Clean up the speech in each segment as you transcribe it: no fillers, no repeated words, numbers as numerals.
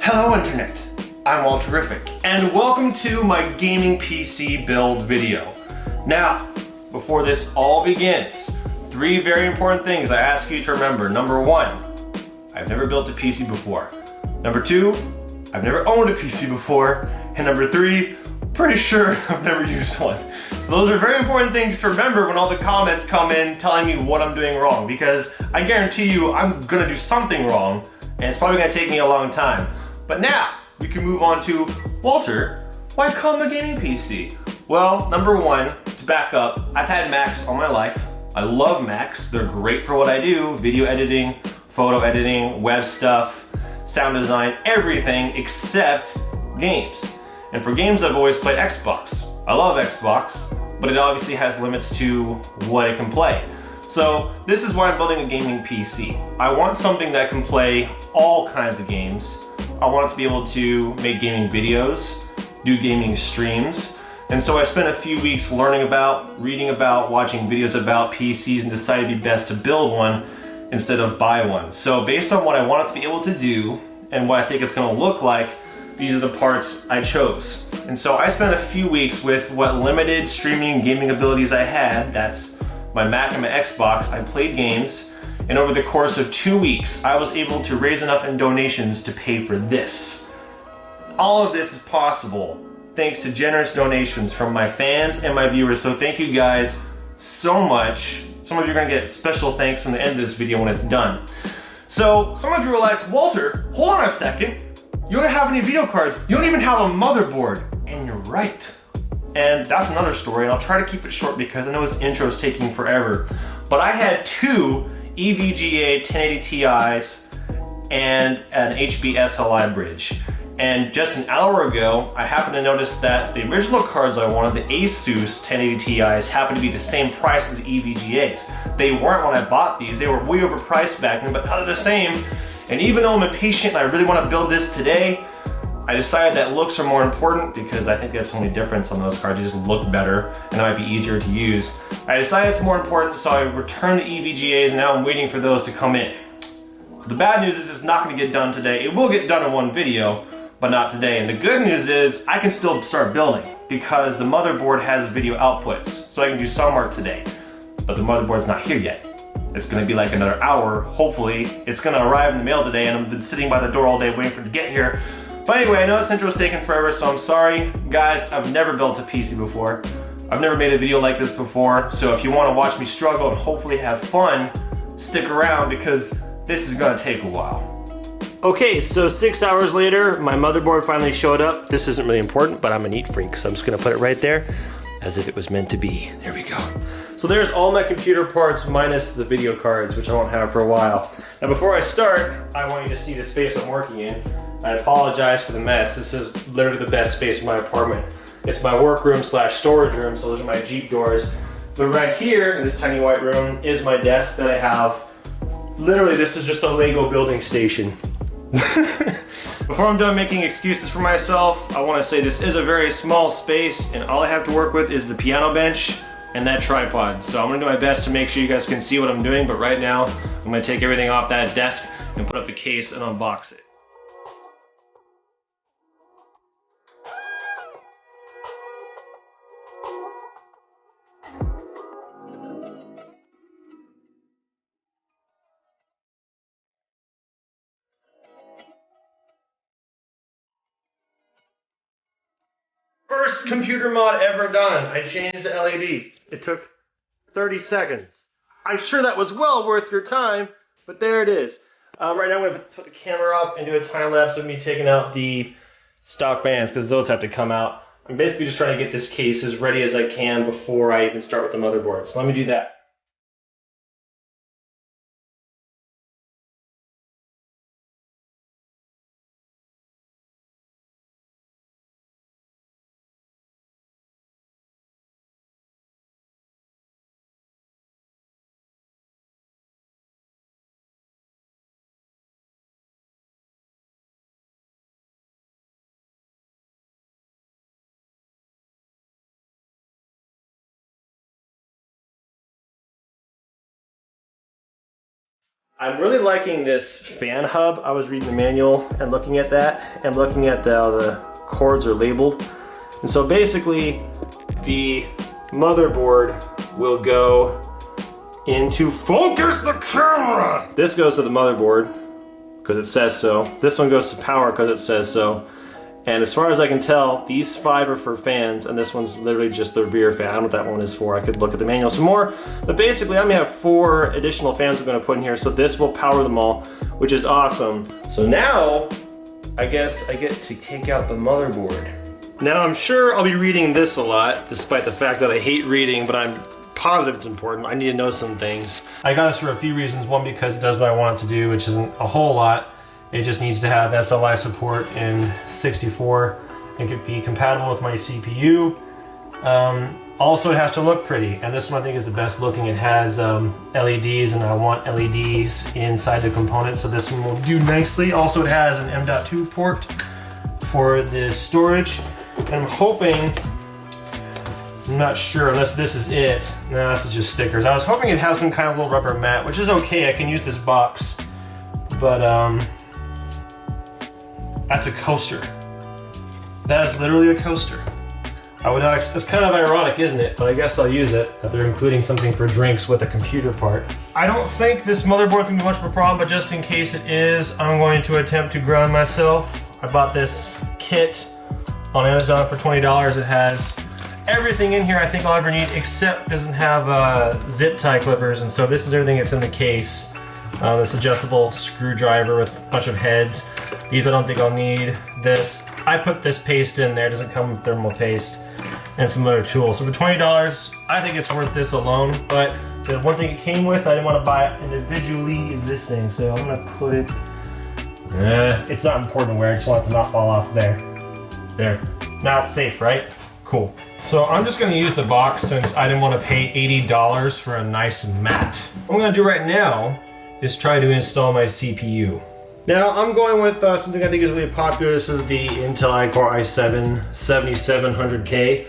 Hello Internet, I'm Walterific, and welcome to my gaming PC build video. Now, before this all begins, 3 very important things I ask you to remember. Number 1, I've never built a PC before. Number 2, I've never owned a PC before. And number 3, pretty sure I've never used one. So those are very important things to remember when all the comments come in telling me what I'm doing wrong, because I guarantee you I'm gonna do something wrong, and it's probably gonna take me a long time. But now, we can move on to, Walter, why come a gaming PC? Well, number 1, to back up, I've had Macs all my life. I love Macs, they're great for what I do, video editing, photo editing, web stuff, sound design, everything except games. And for games, I've always played Xbox. I love Xbox, but it obviously has limits to what it can play. So this is why I'm building a gaming PC. I want something that can play all kinds of games. I want it to be able to make gaming videos, do gaming streams. And so I spent a few weeks learning about, reading about, watching videos about PCs and decided it'd be best to build one instead of buy one. So based on what I want it to be able to do and what I think it's gonna look like, these are the parts I chose. And so I spent a few weeks with what limited streaming and gaming abilities I had. That's my Mac and my Xbox. I played games, and over the course of 2 weeks, I was able to raise enough in donations to pay for this. All of this is possible thanks to generous donations from my fans and my viewers, so thank you guys so much. Some of you are gonna get special thanks in the end of this video when it's done. So some of you are like, Walter, hold on a second. You don't have any video cards. You don't even have a motherboard. And you're right. And that's another story, and I'll try to keep it short because I know this intro is taking forever. But I had 2 EVGA 1080 Ti's and an HB SLI bridge. And just an hour ago, I happened to notice that the original cards I wanted, the Asus 1080 Ti's, happened to be the same price as the EVGAs. They weren't when I bought these. They were way overpriced back then, but now they're the same. And even though I'm impatient and I really want to build this today, I decided that looks are more important because I think that's the only difference on those cards. They just look better and it might be easier to use. I decided it's more important, so I returned the EVGAs and now I'm waiting for those to come in. So the bad news is it's not going to get done today. It will get done in one video, but not today. And the good news is I can still start building because the motherboard has video outputs, so I can do some work today. But the motherboard's not here yet. It's gonna be like another hour, hopefully. It's gonna arrive in the mail today and I've been sitting by the door all day waiting for it to get here. But anyway, I know this intro's taking forever, so I'm sorry. Guys, I've never built a PC before. I've never made a video like this before, so if you wanna watch me struggle and hopefully have fun, stick around because this is gonna take a while. Okay, so 6 hours later, my motherboard finally showed up. This isn't really important, but I'm a neat freak, so I'm just gonna put it right there as if it was meant to be. There we go. So there's all my computer parts minus the video cards, which I won't have for a while. Now before I start, I want you to see the space I'm working in. I apologize for the mess. This is literally the best space in my apartment. It's my workroom slash storage room, so those are my Jeep doors. But right here, in this tiny white room, is my desk that I have. Literally, this is just a Lego building station. Before I'm done making excuses for myself, I want to say this is a very small space, and all I have to work with is the piano bench and that tripod. So I'm gonna do my best to make sure you guys can see what I'm doing, but right now, I'm gonna take everything off that desk and put up the case and unbox it. First computer mod ever done. I changed the LED. It took 30 seconds. I'm sure that was well worth your time, but there it is. Right now I'm going to put the camera up and do a time lapse of me taking out the stock fans because those have to come out. I'm basically just trying to get this case as ready as I can before I even start with the motherboard. So let me do that. I'm really liking this fan hub. I was reading the manual and looking at that, and looking at the cords are labeled. And so basically, the motherboard will go into, focus the camera! This goes to the motherboard, because it says so. This one goes to power, because it says so. And as far as I can tell, these 5 are for fans, and this one's literally just the rear fan. I don't know what that one is for. I could look at the manual some more. But basically, I'm gonna have 4 additional fans I'm gonna put in here, so this will power them all, which is awesome. So now, I guess I get to take out the motherboard. Now, I'm sure I'll be reading this a lot, despite the fact that I hate reading, but I'm positive it's important. I need to know some things. I got this for a few reasons. One, because it does what I want it to do, which isn't a whole lot. It just needs to have SLI support in 64 and could be compatible with my CPU. Also, it has to look pretty, and this one I think is the best looking. It has LEDs, and I want LEDs inside the component, so this one will do nicely. Also, it has an M.2 port for the storage, and I'm hoping, I'm not sure unless this is it. No, this is just stickers. I was hoping it'd have some kind of little rubber mat, which is okay. I can use this box, but that's a coaster. That is literally a coaster. I would not. It's kind of ironic, isn't it? But I guess I'll use it, that they're including something for drinks with a computer part. I don't think this motherboard's gonna be much of a problem, but just in case it is, I'm going to attempt to ground myself. I bought this kit on Amazon for $20. It has everything in here I think I'll ever need, except it doesn't have zip tie clippers, and so this is everything that's in the case. This adjustable screwdriver with a bunch of heads. These I don't think I'll need. This, I put this paste in there, it doesn't come with thermal paste, and some other tools. So for $20, I think it's worth this alone, but the one thing it came with, I didn't want to buy it individually, is this thing. So I'm gonna put it, it's not important where, I just want it to not fall off there. There, now it's safe, right? Cool. So I'm just gonna use the box since I didn't want to pay $80 for a nice mat. What I'm gonna do right now is try to install my CPU. Now I'm going with something I think is really popular. This is the Intel iCore i7 7700K.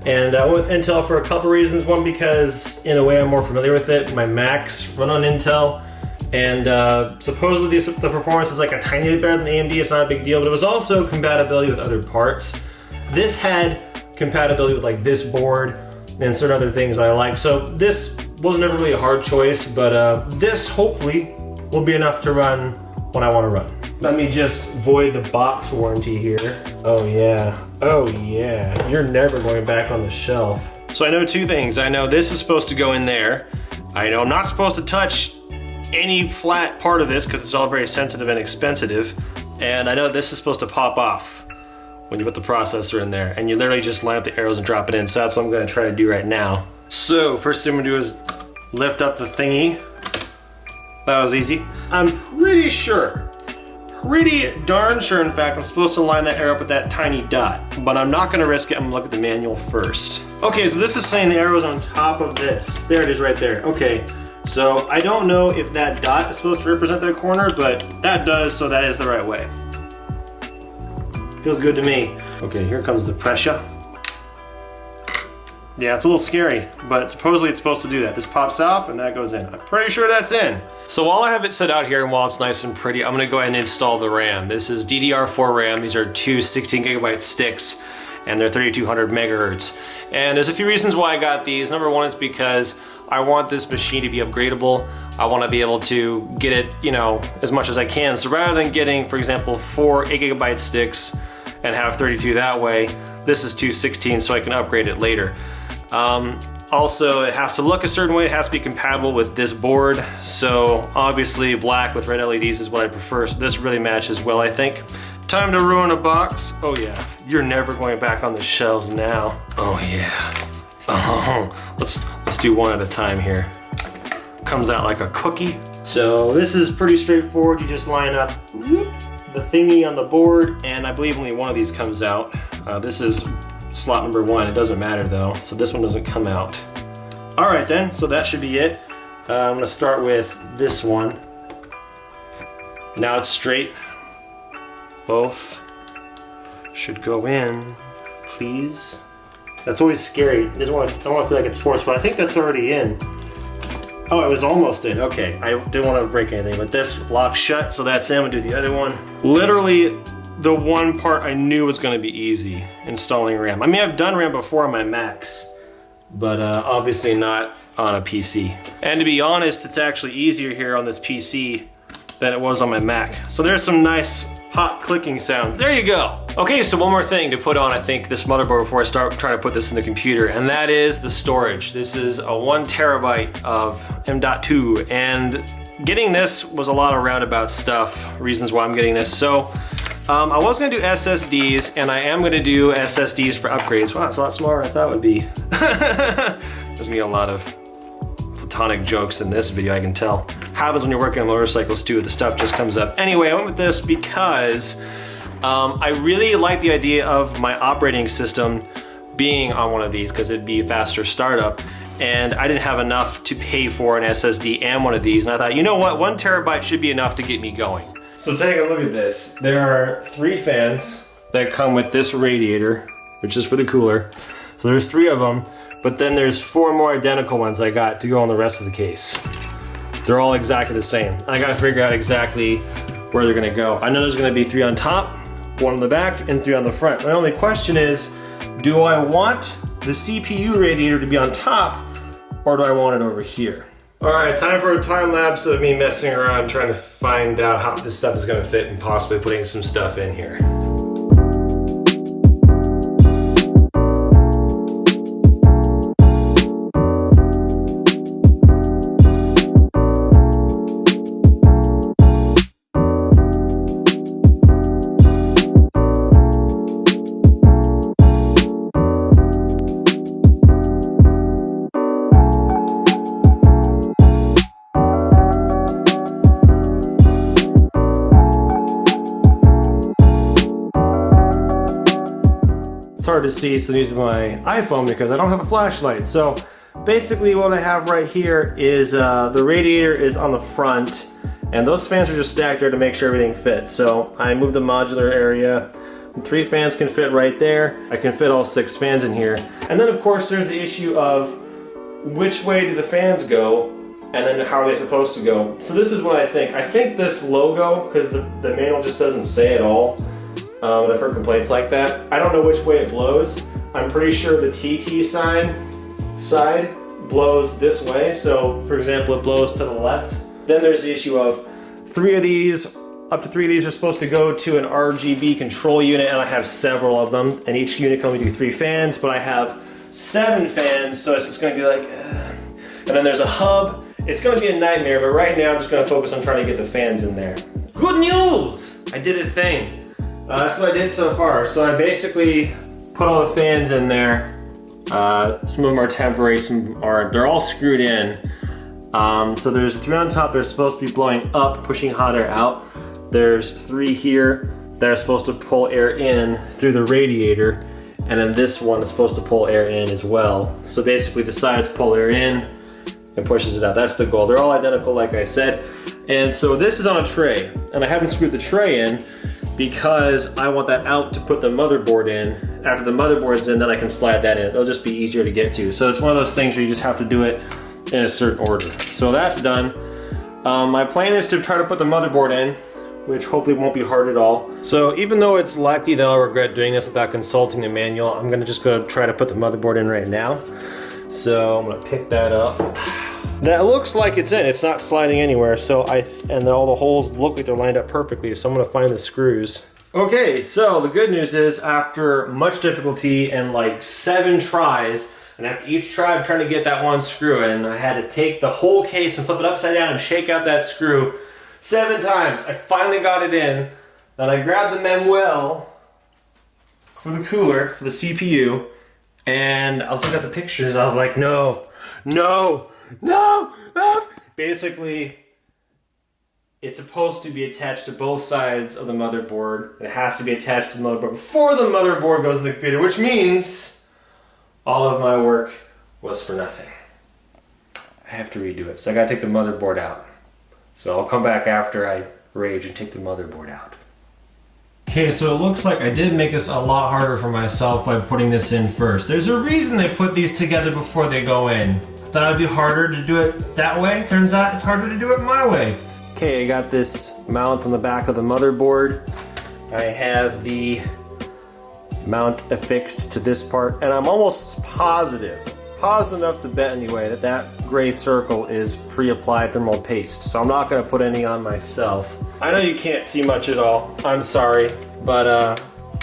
And I went with Intel for a couple reasons. One, because in a way I'm more familiar with it. My Macs run on Intel, and supposedly the performance is like a tiny bit better than AMD. It's not a big deal, but it was also compatibility with other parts. This had compatibility with like this board and certain other things I like. So this wasn't ever really a hard choice, but this hopefully will be enough to run what I want to run. Let me just void the box warranty here. Oh yeah, oh yeah. You're never going back on the shelf. So I know 2 things. I know this is supposed to go in there. I know I'm not supposed to touch any flat part of this because it's all very sensitive and expensive. And I know this is supposed to pop off when you put the processor in there, and you literally just line up the arrows and drop it in. So that's what I'm gonna try to do right now. So first thing I'm gonna do is lift up the thingy. That was easy. I'm pretty darn sure, in fact, I'm supposed to line that arrow up with that tiny dot, but I'm not gonna risk it. I'm gonna look at the manual first. Okay, so this is saying the arrow's on top of this. There it is right there. Okay, so I don't know if that dot is supposed to represent that corner, but that does, so that is the right way. Feels good to me. Okay, here comes the pressure. Yeah, it's a little scary, but supposedly it's supposed to do that. This pops off and that goes in. I'm pretty sure that's in. So while I have it set out here and while it's nice and pretty, I'm gonna go ahead and install the RAM. This is DDR4 RAM. These are 2 16GB sticks, and they're 3200 megahertz. And there's a few reasons why I got these. Number one is because I want this machine to be upgradable. I want to be able to get it, you know, as much as I can. So rather than getting, for example, 4 8GB sticks and have 32 that way, this is 2 16, so I can upgrade it later. Also, it has to look a certain way. It has to be compatible with this board. So obviously black with red LEDs is what I prefer. So this really matches well, I think. Time to ruin a box. Oh yeah, you're never going back on the shelves now. Oh yeah. Oh, let's do one at a time here. Comes out like a cookie. So this is pretty straightforward. You just line up the thingy on the board, and I believe only one of these comes out. This is slot number 1. It doesn't matter though, so this one doesn't come out. All right then, so that should be it. I'm gonna start with this one. Now it's straight. Both should go in, please. That's always scary. I don't want to feel like it's forced, but I think that's already in. Oh, it was almost in. Okay, I didn't want to break anything, but this locks shut, so that's in. I'm gonna do the other one. Literally, the one part I knew was gonna be easy, installing RAM. I mean, I've done RAM before on my Macs, but obviously not on a PC. And to be honest, it's actually easier here on this PC than it was on my Mac. So there's some nice hot clicking sounds. There you go. Okay, so one more thing to put on, I think, this motherboard before I start trying to put this in the computer, and that is the storage. This is a 1 terabyte of M.2, and getting this was a lot of roundabout stuff, reasons why I'm getting this. So I was gonna do SSDs, and I am gonna do SSDs for upgrades. Wow, it's a lot smaller than I thought it would be. There's gonna be a lot of platonic jokes in this video, I can tell. Happens when you're working on motorcycles too, the stuff just comes up. Anyway, I went with this because I really like the idea of my operating system being on one of these because it'd be a faster startup, and I didn't have enough to pay for an SSD and one of these, and I thought, you know what, 1 terabyte should be enough to get me going. So take a look at this. There are 3 fans that come with this radiator, which is for the cooler. So there's 3 of them, but then there's 4 more identical ones I got to go on the rest of the case. They're all exactly the same. I gotta figure out exactly where they're gonna go. I know there's gonna be 3 on top, 1 on the back, and 3 on the front. My only question is, do I want the CPU radiator to be on top, or do I want it over here? All right, time for a time lapse of me messing around trying to find out how this stuff is gonna fit and possibly putting some stuff in here. It's hard to see, so I'm using my iPhone because I don't have a flashlight. So basically what I have right here is the radiator is on the front, and those fans are just stacked there to make sure everything fits. So I moved the modular area. 3 fans can fit right there. I can fit all 6 fans in here. And then of course there's the issue of which way do the fans go, and then how are they supposed to go. So this is what I think. I think this logo, because the manual just doesn't say it all, and I've heard complaints like that. I don't know which way it blows. I'm pretty sure the TT side blows this way. So for example, it blows to the left. Then there's the issue of 3 of these, up to 3 of these are supposed to go to an RGB control unit, and I have several of them, and each unit can only do 3 fans, but I have 7 fans, so it's just gonna be like, And then there's a hub. It's gonna be a nightmare, but right now I'm just gonna focus on trying to get the fans in there. Good news! I did a thing. That's what I did so far. So I basically put all the fans in there. Some of them are temporary, some aren't. They're all screwed in. So there's 3 on top that are supposed to be blowing up, pushing hot air out. There's 3 here that are supposed to pull air in through the radiator. And then this one is supposed to pull air in as well. So basically the sides pull air in and pushes it out. That's the goal. They're all identical, like I said. And so this is on a tray, and I haven't screwed the tray in because I want that out to put the motherboard in. After the motherboard's in, then I can slide that in. It'll just be easier to get to. So it's one of those things where you just have to do it in a certain order. So that's done. My plan is to try to put the motherboard in, which hopefully won't be hard at all. So even though it's likely that I'll regret doing this without consulting the manual, I'm gonna just go try to put the motherboard in right now. So I'm gonna pick that up. That looks like it's in. It's not sliding anywhere. So and all the holes look like they're lined up perfectly. So I'm gonna find the screws. Okay, so the good news is after much difficulty and like 7 tries, and after each try of trying to get that one screw in, I had to take the whole case and flip it upside down and shake out that screw 7 times. I finally got it in. Then I grabbed the manual for the cooler, for the CPU, and I was looking at the pictures. I was like, no, no, no, no. Basically, it's supposed to be attached to both sides of the motherboard. It has to be attached to the motherboard before the motherboard goes to the computer, which means all of my work was for nothing. I have to redo it, so I gotta take the motherboard out. So I'll come back after I rage and take the motherboard out. Okay, so it looks like I did make this a lot harder for myself by putting this in first. There's a reason they put these together before they go in. Thought it'd be harder to do it that way. Turns out it's harder to do it my way. Okay, I got this mount on the back of the motherboard. I have the mount affixed to this part, and I'm almost positive enough to bet anyway, that that gray circle is pre-applied thermal paste. So I'm not gonna put any on myself. I know you can't see much at all. I'm sorry, but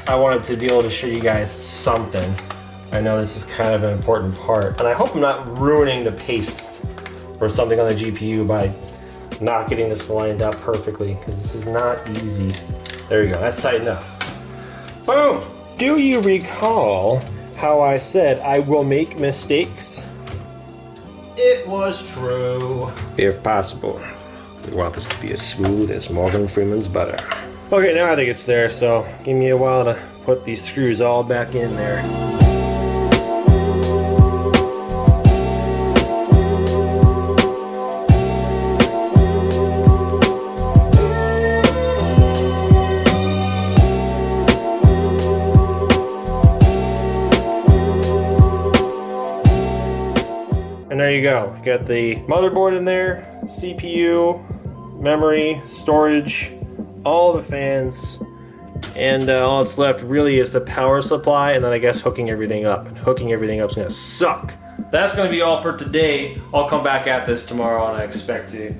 I wanted to be able to show you guys something. I know this is kind of an important part, and I hope I'm not ruining the paste or something on the GPU by not getting this lined up perfectly, because this is not easy. There you go, that's tight enough. Boom! Do you recall how I said I will make mistakes? It was true. If possible. We want this to be as smooth as Morgan Freeman's butter. Okay, now I think it's there, so give me a while to put these screws all back in there. And there you go. You got the motherboard in there, CPU, memory, storage, all the fans, and all that's left really is the power supply, and then I guess hooking everything up. And hooking everything up is gonna suck. That's gonna be all for today. I'll come back at this tomorrow, and I expect to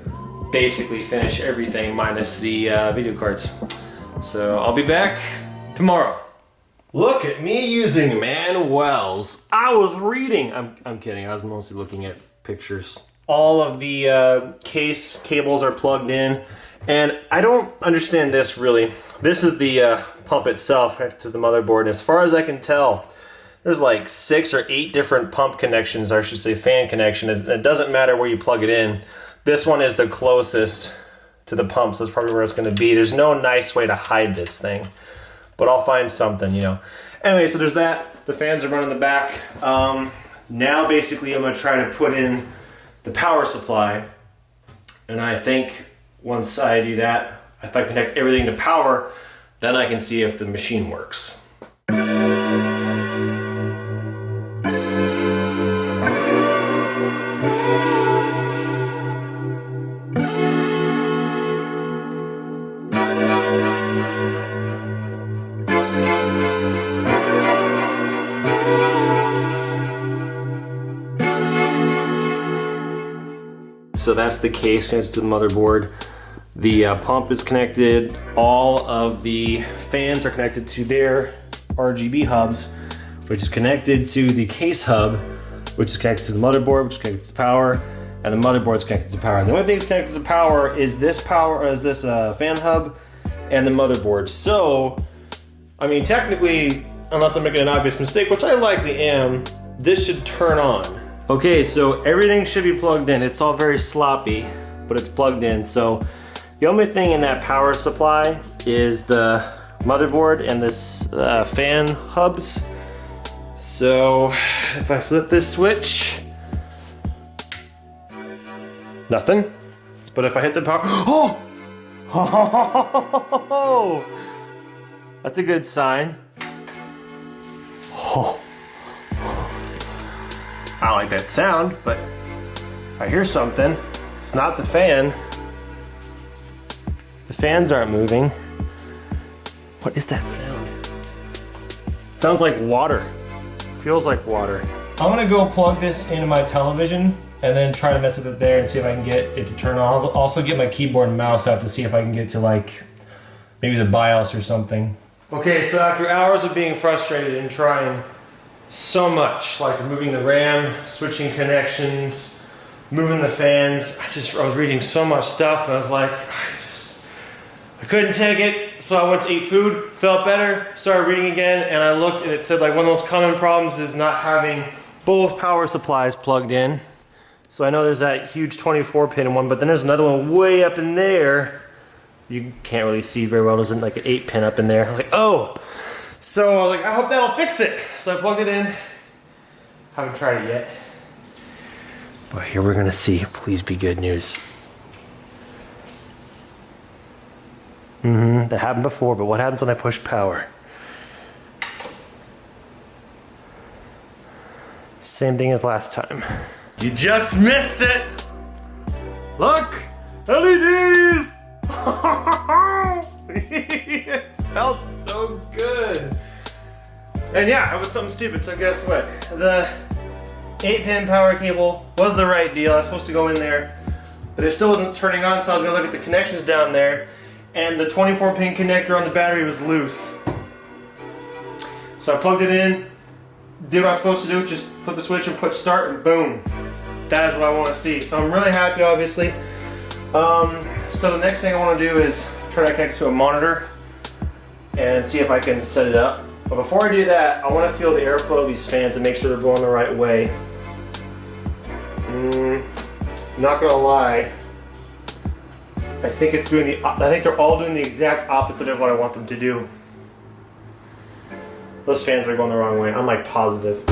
basically finish everything minus the video cards. So I'll be back tomorrow. Look at me using manuals. I was reading. I'm kidding. I was mostly looking at pictures. All of the case cables are plugged in, and I don't understand this really. This is the pump itself to the motherboard, and as far as I can tell, there's like 6 or 8 different pump connections, or I should say fan connection. It doesn't matter where you plug it in. This one is the closest to the pump, so that's probably where it's going to be. There's no nice way to hide this thing, but I'll find something, you know. Anyway, so there's that. The fans are running the back. Now basically I'm going to try to put in the power supply, and I think once I do that, if I connect everything to power, then I can see if the machine works. So that's the case connected to the motherboard. The pump is connected. All of the fans are connected to their RGB hubs, which is connected to the case hub, which is connected to the motherboard, which is connected to power, and the motherboard is connected to power. The only thing that's connected to power is this fan hub and the motherboard. So, I mean, technically, unless I'm making an obvious mistake, which I likely am, this should turn on. Okay, so everything should be plugged in. It's all very sloppy, but it's plugged in. So the only thing in that power supply is the motherboard and this fan hubs. So if I flip this switch, nothing. But if I hit the power, oh! That's a good sign. Oh. I don't like that sound, but I hear something. It's not the fan. The fans aren't moving. What is that sound? Sounds like water. Feels like water. I'm gonna go plug this into my television and then try to mess with it there and see if I can get it to turn on. I'll also get my keyboard and mouse out to see if I can get to like maybe the BIOS or something. Okay, so after hours of being frustrated and trying so much, like moving the RAM, switching connections, moving the fans, I was reading so much stuff, and I was like, I couldn't take it, so I went to eat food, felt better, started reading again, and I looked and it said like one of the most common problems is not having both power supplies plugged in. So I know there's that huge 24-pin one, but then there's another one way up in there. You can't really see very well, there's like an 8-pin up in there. I'm like, oh! So I was like, I hope that'll fix it. So I plugged it in. Haven't tried it yet. But here we're gonna see. Please be good news. That happened before, but what happens when I push power? Same thing as last time. You just missed it! Look! LEDs! It felt so good! And yeah, it was something stupid, so guess what? The 8-pin power cable was the right deal. I was supposed to go in there, but it still wasn't turning on, so I was gonna look at the connections down there, and the 24-pin connector on the battery was loose. So I plugged it in, did what I was supposed to do, just flip the switch and put start, and boom. That is what I want to see. So I'm really happy, obviously. So the next thing I want to do is try to connect it to a monitor and see if I can set it up. But before I do that, I want to feel the airflow of these fans and make sure they're blowing the right way. Not gonna lie, I think it's doing I think they're all doing the exact opposite of what I want them to do. Those fans are going the wrong way. I'm like positive.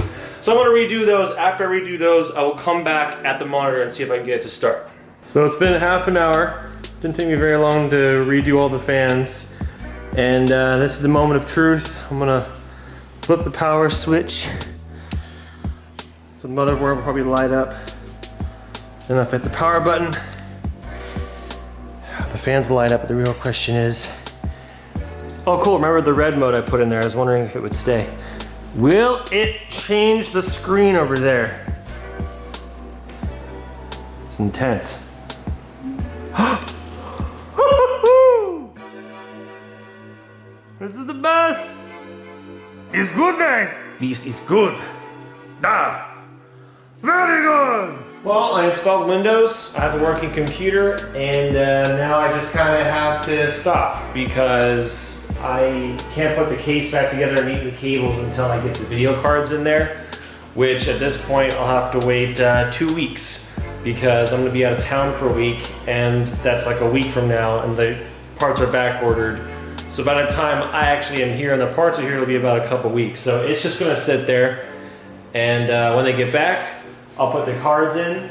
So I'm gonna redo those. After I redo those, I will come back at the monitor and see if I can get it to start. So it's been half an hour. Didn't take me very long to redo all the fans. And this is the moment of truth. I'm gonna flip the power switch. So the motherboard will probably light up. Then if I hit the power button, the fans light up, but the real question is, oh cool, remember the red mode I put in there? I was wondering if it would stay. Will it change the screen over there? It's intense. This is the best! It's good day! This is good. Ah! Very good! Well, I installed Windows, I have a working computer, and now I just kind of have to stop because I can't put the case back together and neaten the cables until I get the video cards in there, which at this point I'll have to wait 2 weeks because I'm going to be out of town for a week, and that's like a week from now, and the parts are back ordered. So by the time I actually am here and the parts are here, it'll be about a couple weeks. So it's just going to sit there, and when they get back, I'll put the cards in,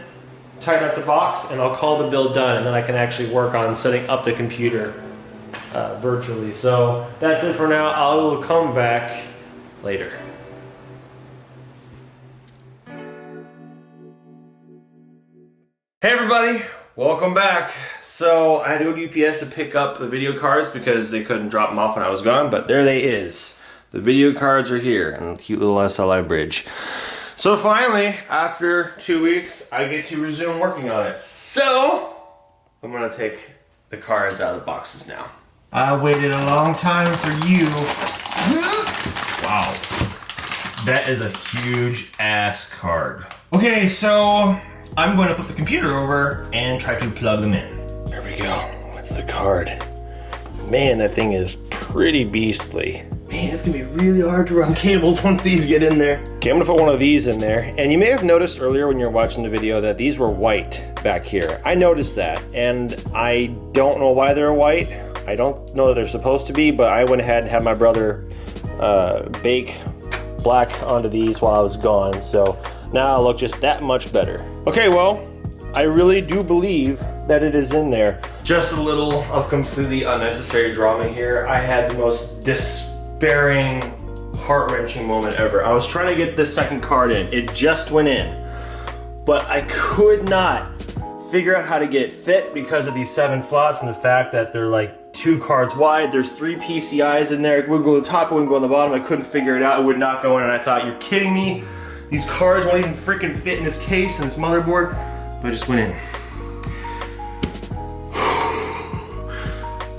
tighten up the box, and I'll call the build done, and then I can actually work on setting up the computer virtually. So that's it for now. I will come back later. Hey everybody, welcome back. So I had to go to UPS to pick up the video cards because they couldn't drop them off when I was gone, but there they is. The video cards are here and the cute little SLI bridge. So finally, after 2 weeks, I get to resume working on it. So I'm gonna take the cards out of the boxes now. I waited a long time for you. Wow. That is a huge ass card. Okay, so I'm going to flip the computer over and try to plug them in. There we go. That's the card. Man, that thing is pretty beastly. Man, it's gonna be really hard to run cables once these get in there. Okay, I'm gonna put one of these in there. And you may have noticed earlier when you were watching the video that these were white back here. I noticed that, and I don't know why they're white. I don't know that they're supposed to be, but I went ahead and had my brother bake black onto these while I was gone. So now I look just that much better. Okay, well, I really do believe that it is in there. Just a little of completely unnecessary drama here. I had the most despairing, heart-wrenching moment ever. I was trying to get this second card in. It just went in. But I could not figure out how to get it fit because of these 7 slots and the fact that they're like 2 cards wide. There's 3 PCIs in there. It wouldn't go on the top, it wouldn't go on the bottom. I couldn't figure it out. It would not go in, and I thought, you're kidding me? These cards won't even freaking fit in this case and this motherboard. But it just went in.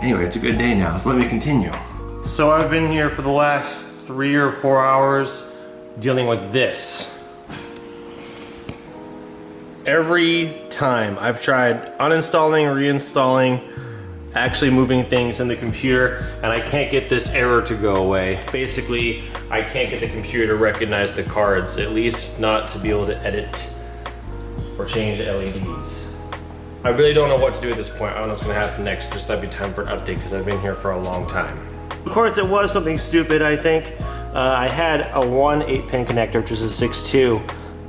Anyway, it's a good day now, so let me continue. So I've been here for the last 3 or 4 hours dealing with this. Every time I've tried uninstalling, reinstalling, actually moving things in the computer, and I can't get this error to go away. Basically, I can't get the computer to recognize the cards, at least not to be able to edit or change the LEDs. I really don't know what to do at this point. I don't know what's gonna happen next. Just that'd be time for an update because I've been here for a long time. Of course, it was something stupid, I think. I had a 1 8-pin connector, which is a 6.2,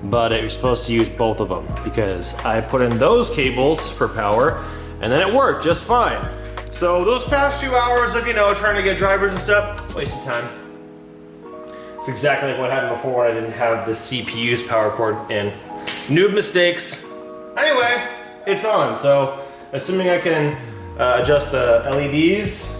but it was supposed to use both of them because I put in those cables for power, and then it worked just fine. So those past 2 hours of, trying to get drivers and stuff, wasted time. It's exactly like what happened before when I didn't have the CPU's power cord in. Noob mistakes. Anyway, it's on. So assuming I can adjust the LEDs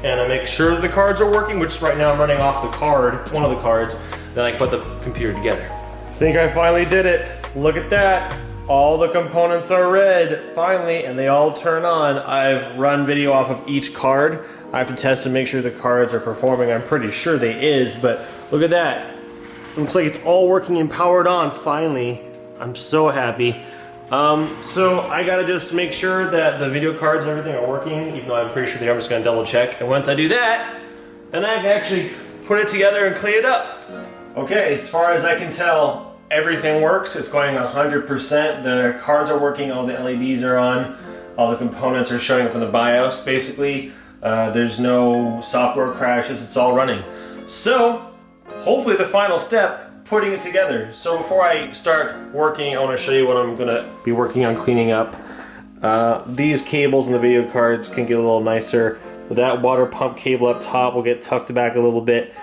and I make sure that the cards are working, which right now I'm running off the card, one of the cards, then I can put the computer together. I think I finally did it. Look at that. All the components are red, finally, and they all turn on. I've run video off of each card. I have to test and make sure the cards are performing. I'm pretty sure they is, but look at that. Looks like it's all working and powered on, finally. I'm so happy. So I gotta just make sure that the video cards and everything are working, even though I'm pretty sure they are. I'm just gonna double check. And once I do that, then I can actually put it together and clean it up. Okay, as far as I can tell, everything works. It's going 100%. The cards are working, all the LEDs are on, all the components are showing up in the BIOS, basically. There's no software crashes, it's all running. So, hopefully the final step, putting it together. So before I start working, I want to show you what I'm gonna be working on cleaning up. These cables and the video cards can get a little nicer. That water pump cable up top will get tucked back a little bit.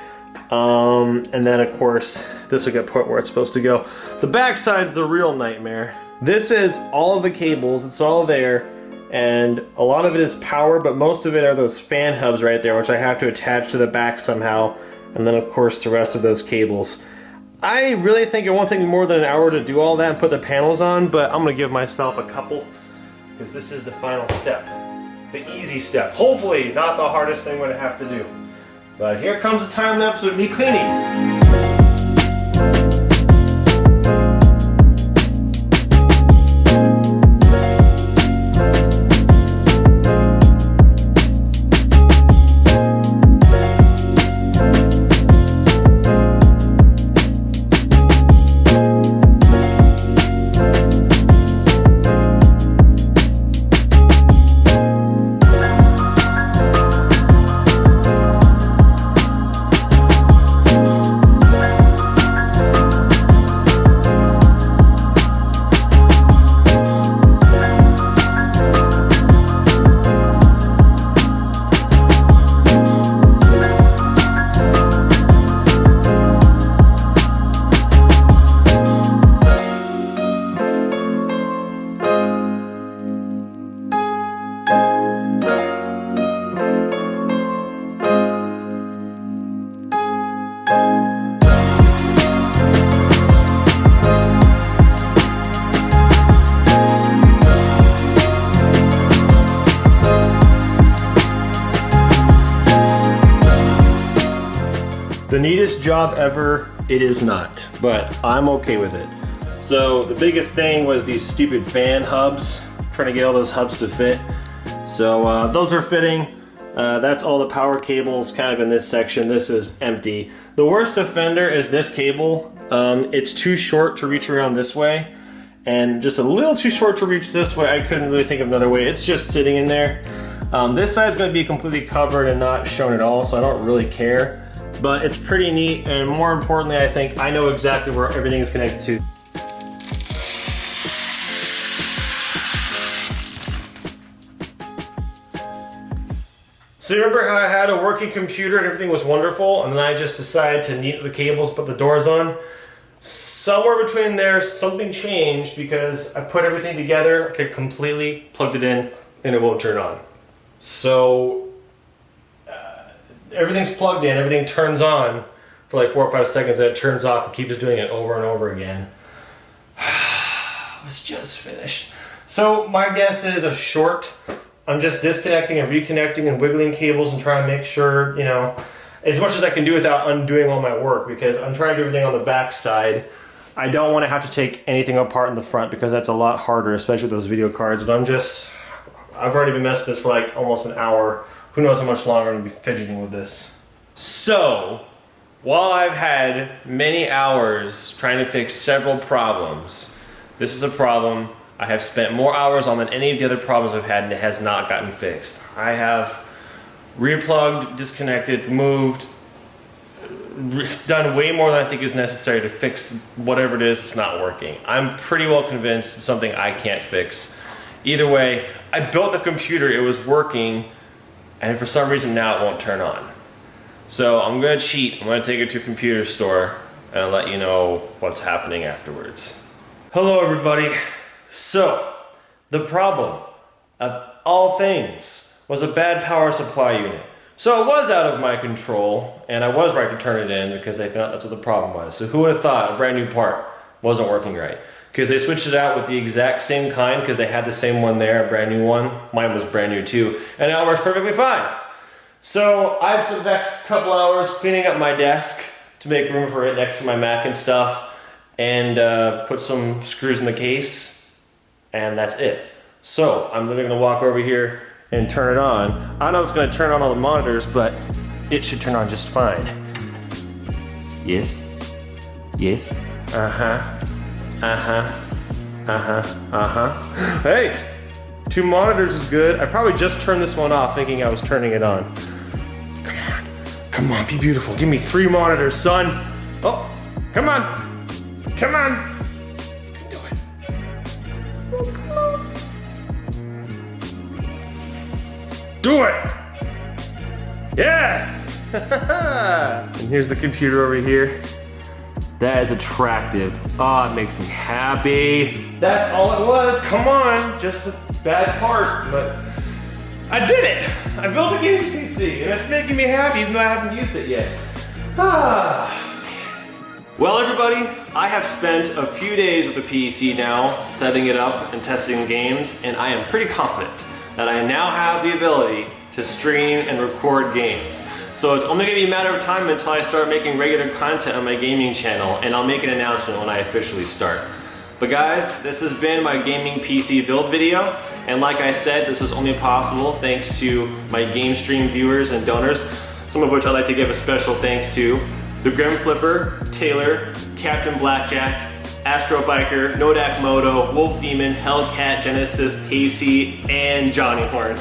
And then of course, this will get put where it's supposed to go. The back side's the real nightmare. This is all of the cables, it's all there, and a lot of it is power, but most of it are those fan hubs right there, which I have to attach to the back somehow, and then of course the rest of those cables. I really think it won't take me more than an hour to do all that and put the panels on, but I'm gonna give myself a couple, because this is the final step. The easy step. Hopefully not the hardest thing I'm gonna have to do. But here comes the time lapse of me cleaning. The neatest job ever, it is not, but I'm okay with it. So the biggest thing was these stupid fan hubs, trying to get all those hubs to fit. So those are fitting. That's all the power cables kind of in this section. This is empty. The worst offender is this cable. It's too short to reach around this way, and just a little too short to reach this way. I couldn't really think of another way. It's just sitting in there. This side's going to be completely covered and not shown at all, so I don't really care. But it's pretty neat, and more importantly, I think I know exactly where everything is connected to. So you remember how I had a working computer and everything was wonderful, and then I just decided to neat the cables, put the doors on? Somewhere between there, something changed because I put everything together, I completely plugged it in, and it won't turn on. So everything's plugged in, everything turns on for like 4 or 5 seconds, and it turns off and keeps doing it over and over again. It's just finished. So my guess is a short. I'm just disconnecting and reconnecting and wiggling cables and trying to make sure, you know, as much as I can do without undoing all my work, because I'm trying to do everything on the back side. I don't want to have to take anything apart in the front because that's a lot harder, especially with those video cards. But I've already been messing with this for like almost an hour. Who knows how much longer I'm going to be fidgeting with this. So, while I've had many hours trying to fix several problems, this is a problem I have spent more hours on than any of the other problems I've had, and it has not gotten fixed. I have replugged, disconnected, moved, done way more than I think is necessary to fix whatever it is that's not working. I'm pretty well convinced it's something I can't fix. Either way, I built the computer, it was working, and for some reason now it won't turn on. So I'm gonna cheat, I'm gonna take it to a computer store and I'll let you know what's happening afterwards. Hello everybody. So, the problem of all things was a bad power supply unit. So it was out of my control, and I was right to turn it in because they found that's what the problem was. So who would have thought a brand new part wasn't working right? Because they switched it out with the exact same kind because they had the same one there, a brand new one. Mine was brand new too, and now it works perfectly fine. So I've spent the next couple hours cleaning up my desk to make room for it next to my Mac and stuff, and put some screws in the case, and that's it. So I'm literally gonna walk over here and turn it on. I don't know if it's gonna turn on all the monitors, but it should turn on just fine. Yes? Yes? Uh-huh. Uh-huh. Uh-huh. Uh-huh. Hey! 2 monitors is good. I probably just turned this one off thinking I was turning it on. Come on. Come on, be beautiful. Give me 3 monitors, son. Oh, come on. Come on. You can do it. So close. Do it! Yes! And here's the computer over here. That is attractive. Oh, it makes me happy. That's all it was. Come on, just a bad part, but I did it. I built a gaming PC, and it's making me happy even though I haven't used it yet. Well, everybody, I have spent a few days with the PC now, setting it up and testing games, and I am pretty confident that I now have the ability to stream and record games. So it's only gonna be a matter of time until I start making regular content on my gaming channel, and I'll make an announcement when I officially start. But guys, this has been my gaming PC build video, and like I said, this was only possible thanks to my game stream viewers and donors, some of which I'd like to give a special thanks to TheGrimFlipper, Taylor, Captain BlackJack, AstroBiker, Nodakmoto, WolfDemon, Hellcat, Genesis, Casey, and Johnnyhorn.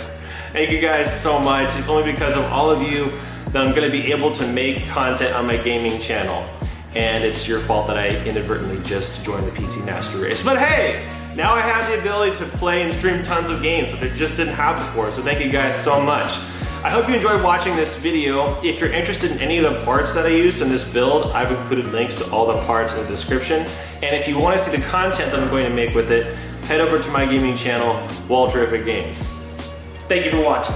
Thank you guys so much. It's only because of all of you that I'm gonna be able to make content on my gaming channel. And it's your fault that I inadvertently just joined the PC Master Race. But hey, now I have the ability to play and stream tons of games, which I just didn't have before, so thank you guys so much. I hope you enjoyed watching this video. If you're interested in any of the parts that I used in this build, I've included links to all the parts in the description. And if you want to see the content that I'm going to make with it, head over to my gaming channel, WolfDemon Games. Thank you for watching.